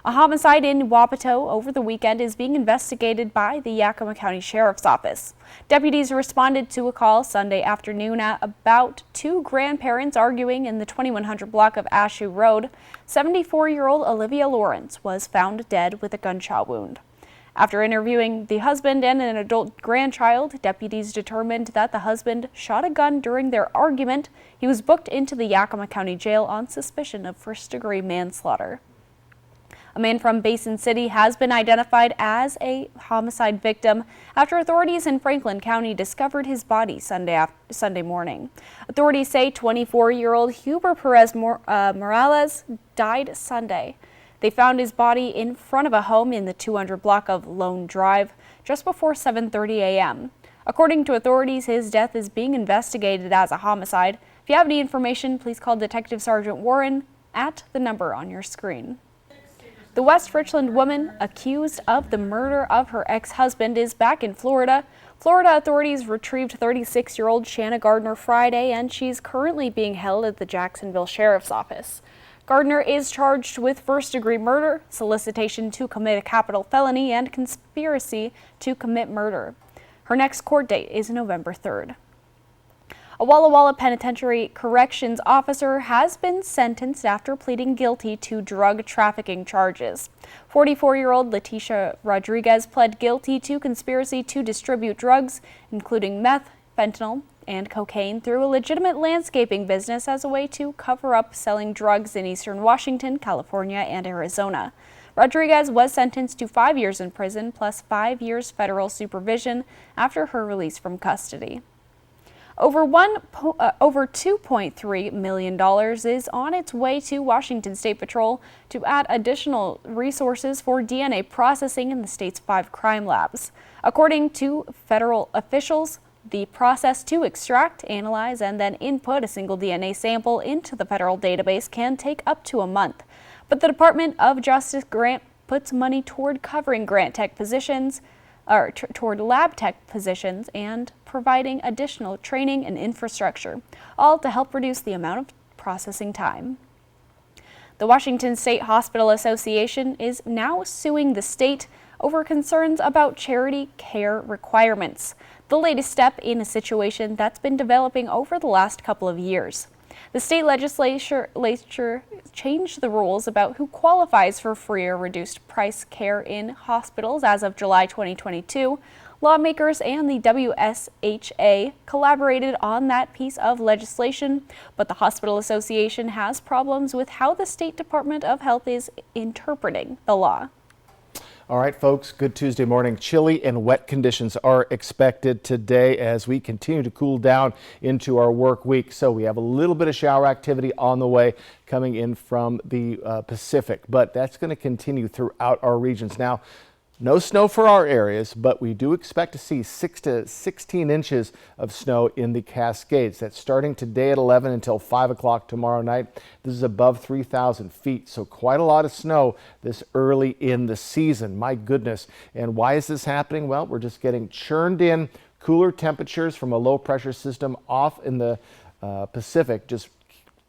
A homicide in Wapato over the weekend is being investigated by the Yakima County Sheriff's Office. Deputies responded to a call Sunday afternoon at about 2 grandparents arguing in the 2100 block of Ashu Road. 74-year-old Olivia Lawrence was found dead with a gunshot wound. After interviewing the husband and an adult grandchild, deputies determined that the husband shot a gun during their argument. He was booked into the Yakima County Jail on suspicion of first-degree manslaughter. A man from Basin City has been identified as a homicide victim after authorities in Franklin County discovered his body Sunday morning. Authorities say 24-year-old Huber Perez Morales died Sunday. They found his body in front of a home in the 200 block of Lone Drive just before 7:30 a.m. According to authorities, his death is being investigated as a homicide. If you have any information, please call Detective Sergeant Warren at the number on your screen. The West Richland woman accused of the murder of her ex-husband is back in Florida. Florida authorities retrieved 36-year-old Shanna Gardner Friday, and she's currently being held at the Jacksonville Sheriff's Office. Gardner is charged with first-degree murder, solicitation to commit a capital felony, and conspiracy to commit murder. Her next court date is November 3rd. A Walla Walla Penitentiary corrections officer has been sentenced after pleading guilty to drug trafficking charges. 44-year-old Leticia Rodriguez pled guilty to conspiracy to distribute drugs, including meth, fentanyl, and cocaine through a legitimate landscaping business as a way to cover up selling drugs in eastern Washington, California, and Arizona. Rodriguez was sentenced to 5 years in prison plus 5 years federal supervision after her release from custody. Over $2.3 million is on its way to Washington State Patrol to add additional resources for DNA processing in the state's 5 crime labs. According to federal officials, the process to extract, analyze, and then input a single DNA sample into the federal database can take up to a month. But the Department of Justice grant puts money toward covering grant tech positions, or toward lab tech positions, and providing additional training and infrastructure, all to help reduce the amount of processing time. The Washington State Hospital Association is now suing the state over concerns about charity care requirements, the latest step in a situation that's been developing over the last couple of years. The state legislature changed the rules about who qualifies for free or reduced price care in hospitals as of July 2022. Lawmakers and the WSHA collaborated on that piece of legislation, but the Hospital Association has problems with how the State Department of Health is interpreting the law. All right, folks, good Tuesday morning. Chilly and wet conditions are expected today as we continue to cool down into our work week. So we have a little bit of shower activity on the way coming in from the Pacific, but that's going to continue throughout our regions. Now, no snow for our areas, but we do expect to see 6 to 16 inches of snow in the Cascades. That's starting today at 11 until 5 o'clock tomorrow night. This is above 3,000 feet, so quite a lot of snow this early in the season. My goodness. And why is this happening? Well, we're just getting churned in cooler temperatures from a low pressure system off in the Pacific, just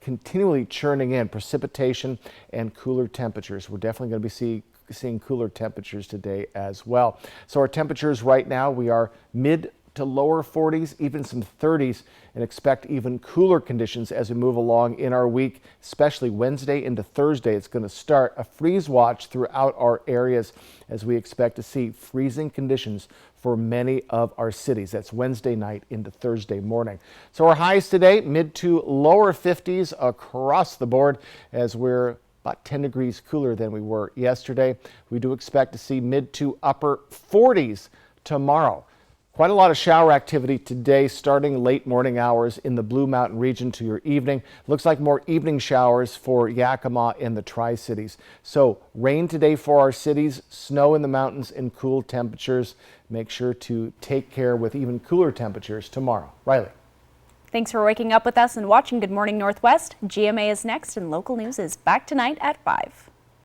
continually churning in precipitation and cooler temperatures. We're definitely going to be seeing cooler temperatures today as well. So our temperatures right now, we are mid to lower 40s, even some 30s, and expect even cooler conditions as we move along in our week, especially Wednesday into Thursday. It's going to start a freeze watch throughout our areas as we expect to see freezing conditions for many of our cities. That's Wednesday night into Thursday morning. So our highs today, mid to lower 50s across the board as we're about 10 degrees cooler than we were yesterday. We do expect to see mid to upper 40s tomorrow. Quite a lot of shower activity today, starting late morning hours in the Blue Mountain region to your evening. Looks like more evening showers for Yakima and the Tri-Cities. So rain today for our cities, snow in the mountains, and cool temperatures. make sure to take care with even cooler temperatures tomorrow. Riley. Thanks for waking up with us and watching Good Morning Northwest. GMA is next, and local news is back tonight at 5.